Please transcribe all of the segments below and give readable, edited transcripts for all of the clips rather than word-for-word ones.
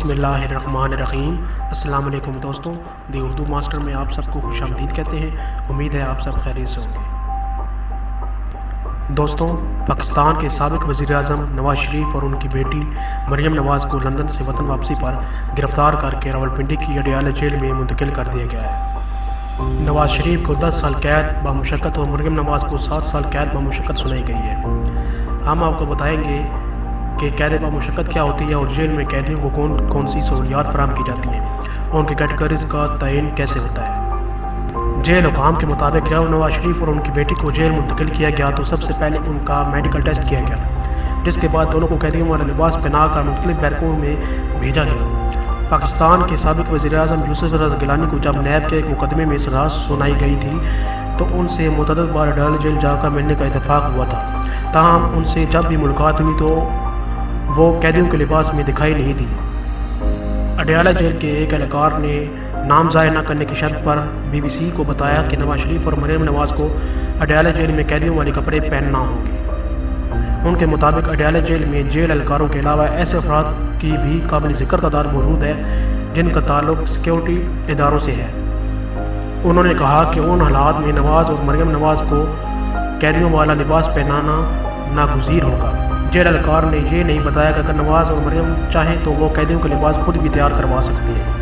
بسم اللہ الرحمن الرحیم۔ السلام علیکم دوستوں، دی اردو ماسٹر میں آپ سب کو خوش آمدید کہتے ہیں۔ امید ہے آپ سب خیریت سے ہوں گے۔ دوستوں، پاکستان کے سابق وزیر اعظم نواز شریف اور ان کی بیٹی مریم نواز کو لندن سے وطن واپسی پر گرفتار کر کے راولپنڈی کی اڈیالہ جیل میں منتقل کر دیا گیا ہے۔ نواز شریف کو 10 سال قید بمشقت اور مریم نواز کو 7 سال قید بمشقت سنائی گئی ہے۔ ہم آپ کو بتائیں گے کہ قید بمشقت کیا ہوتی ہے اور جیل میں قیدیوں کو کون کون سی سہولیات فراہم کی جاتی ہیں اور ان کی کیٹیگریز کا تعین کیسے ہوتا ہے۔ جیل حکام کے مطابق جب نواز شریف اور ان کی بیٹی کو جیل منتقل کیا گیا تو سب سے پہلے ان کا میڈیکل ٹیسٹ کیا گیا، جس کے بعد دونوں کو قیدیوں والا لباس پہنا کر مختلف بیرکوں میں بھیجا گیا۔ پاکستان کے سابق وزیر اعظم یوسف رضا گیلانی کو جب نیب کے ایک مقدمے میں سزا سنائی گئی تھی تو ان سے متعدد بار اڈیالہ جیل جا کر ملنے کا اتفاق ہوا تھا، تاہم ان سے جب بھی ملاقات ہوئی تو وہ قیدیوں کے لباس میں دکھائی نہیں دی۔ اڈیالہ جیل کے ایک اہلکار نے نام ظاہر نہ کرنے کی شرط پر BBC کو بتایا کہ نواز شریف اور مریم نواز کو اڈیالہ جیل میں قیدیوں والے کپڑے پہننا ہوں گے۔ ان کے مطابق اڈیالہ جیل میں جیل اہلکاروں کے علاوہ ایسے افراد کی بھی قابل ذکر تعداد موجود ہے جن کا تعلق سیکیورٹی اداروں سے ہے۔ انہوں نے کہا کہ ان حالات میں نواز اور مریم نواز کو قیدیوں والا لباس پہنانا ناگزیر ہوگا۔ جیل اہلکار نے یہ نہیں بتایا کہ اگر نواز اور مریم چاہیں تو وہ قیدیوں کے لباس خود بھی تیار کروا سکتے ہیں۔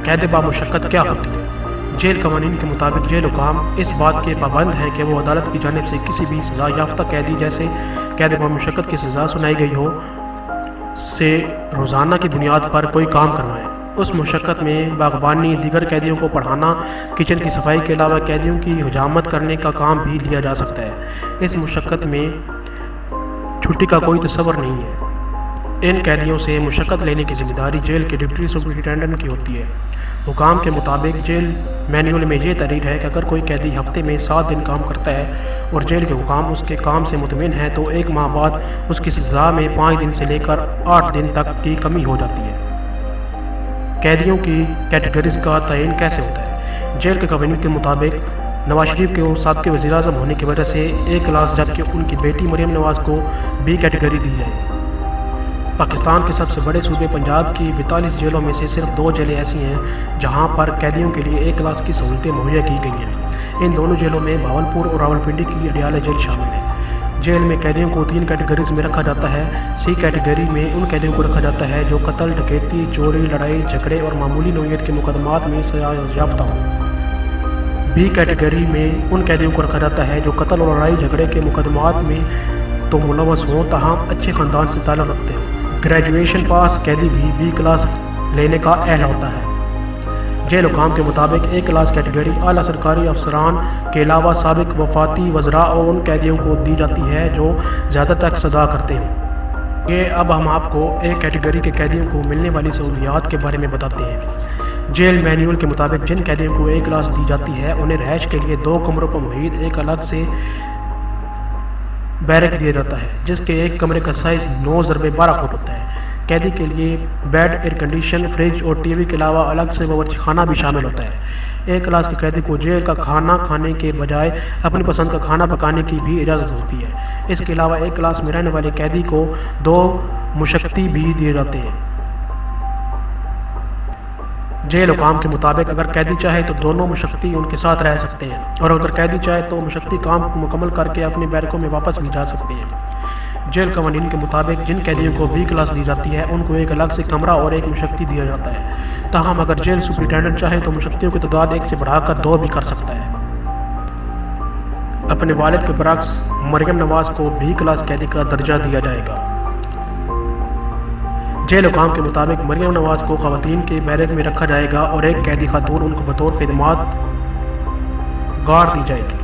قید بمشقت کیا ہوتی ہے؟ جیل قوانین کے مطابق جیل حکام اس بات کے پابند ہیں کہ وہ عدالت کی جانب سے کسی بھی سزا یافتہ قیدی جیسے قید بمشقت کی سزا سنائی گئی ہو سے روزانہ کی بنیاد پر کوئی کام کروائیں۔ اس مشقت میں باغبانی، دیگر قیدیوں کو پڑھانا، کچن کی صفائی کے علاوہ قیدیوں کی حجامت کرنے کا کام بھی لیا جا سکتا ہے۔ اس مشقت میں چھٹی کا کوئی تصور نہیں ہے۔ ان قیدیوں سے مشقت لینے کی ذمہ داری جیل کے ڈپٹی سپرنٹینڈنٹ کی ہوتی ہے۔ حکام کے مطابق جیل مینول میں یہ تحریر ہے کہ اگر کوئی قیدی ہفتے میں 7 دن کام کرتا ہے اور جیل کے حکام اس کے کام سے مطمئن ہیں تو 1 ماہ بعد اس کی سزا میں 5 دن سے لے کر 8 دن تک کی کمی ہو جاتی ہے۔ قیدیوں کی کیٹیگریز کا تعین کیسے ہوتا ہے؟ جیل کے قوانین کے مطابق نواز شریف کے سابق وزیر اعظم ہونے کی وجہ سے A کلاس جبکہ ان کی بیٹی مریم نواز کو B کیٹیگری دی جائے گی۔ پاکستان کے سب سے بڑے صوبے پنجاب کی 42 جیلوں میں سے صرف 2 جیلیں ایسی ہیں جہاں پر قیدیوں کے لیے A کلاس کی سہولتیں مہیا کی گئی ہیں۔ ان دونوں جیلوں میں بھاولپور اور راولپنڈی کی اڈیالہ جیل شامل ہے۔ جیل میں قیدیوں کو 3 کیٹیگریز میں رکھا جاتا ہے۔ C کیٹیگری میں ان قیدیوں کو رکھا جاتا ہے جو قتل، ڈکیتی، چوری، لڑائی جھگڑے اور معمولی نوعیت کے مقدمات میں سزا یافتہ ہوں۔ B کیٹیگری میں ان قیدیوں کو رکھا جاتا ہے جو قتل اور لڑائی جھگڑے کے مقدمات میں تو ملوث ہوں تاہم اچھے خاندان سے تعلق رکھتے ہوں۔ گریجویشن پاس قیدی بھی B کلاس لینے کا اہل ہوتا ہے۔ جیل حکام کے مطابق A کلاس کیٹیگری اعلیٰ سرکاری افسران کے علاوہ سابق وفاتی وزراء اور ان قیدیوں کو دی جاتی ہے جو زیادہ ٹیکس ادا کرتے ہیں۔ اب ہم آپ کو A کیٹیگری کے قیدیوں کو ملنے والی سہولیات کے بارے میں بتاتے ہیں۔ جیل مینول کے مطابق جن قیدیوں کو A کلاس دی جاتی ہے انہیں رہائش کے لیے 2 کمروں پر محیط ایک الگ سے بیرک دیا جاتا ہے جس کے ایک کمرے کا سائز 9x12 فٹ ہوتا ہے۔ قیدی کے لیے بیڈ، ایئر کنڈیشن، فریج اور TV کے علاوہ الگ سے باورچی خانہ بھی شامل ہوتا ہے۔ A کلاس کے قیدی کو جیل کا کھانا کھانے کے بجائے اپنی پسند کا کھانا پکانے کی بھی اجازت ہوتی ہے۔ اس کے علاوہ A کلاس میں رہنے والے قیدی کو 2 مشقتی بھی دیے جاتے ہیں۔ جیل حکام کے مطابق اگر قیدی چاہے تو دونوں مشقتی ان کے ساتھ رہ سکتے ہیں اور اگر قیدی چاہے تو مشقتی کام کو مکمل کر کے اپنے بیرکوں میں واپس بھی جا سکتے ہیں۔ جیل قوانین کے مطابق جن قیدیوں کو B کلاس دی جاتی ہے ان کو ایک الگ سے کمرہ اور ایک مشقتی دیا جاتا ہے، تاہم اگر جیل سپرنٹینڈنٹ چاہے تو مشقتیوں کی تعداد 1 سے بڑھا کر 2 بھی کر سکتا ہے۔ اپنے والد کے برعکس مریم نواز کو B کلاس قیدی کا درجہ دیا جائے گا۔ جیل حکام کے مطابق مریم نواز کو خواتین کے بیرک میں رکھا جائے گا اور ایک قیدی خاتون ان کو بطور خدمات گارڈ دی جائے گی۔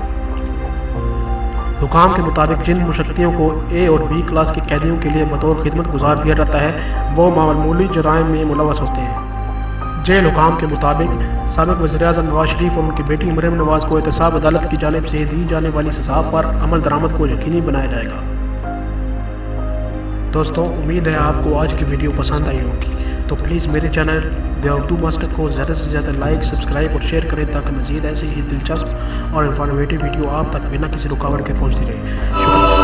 حکام کے مطابق جن مشقتیوں کو A اور B کلاس کے قیدیوں کے لیے بطور خدمت گزار دیا جاتا ہے وہ معمولی جرائم میں ملوث ہوتے ہیں۔ جیل حکام کے مطابق سابق وزیر اعظم نواز شریف اور ان کی بیٹی مریم نواز کو احتساب عدالت کی جانب سے دی جانے والی سزا پر عمل درآمد کو یقینی بنایا جائے گا۔ دوستوں، امید ہے آپ کو آج کی ویڈیو پسند آئی ہوگی، تو پلیز میرے چینل دی اردو ماسٹر کو زیادہ سے زیادہ لائک، سبسکرائب اور شیئر کریں تاکہ مزید ایسی ہی دلچسپ اور انفارمیٹیو ویڈیو آپ تک بنا کسی رکاوٹ کے پہنچتی رہے۔ شکریہ۔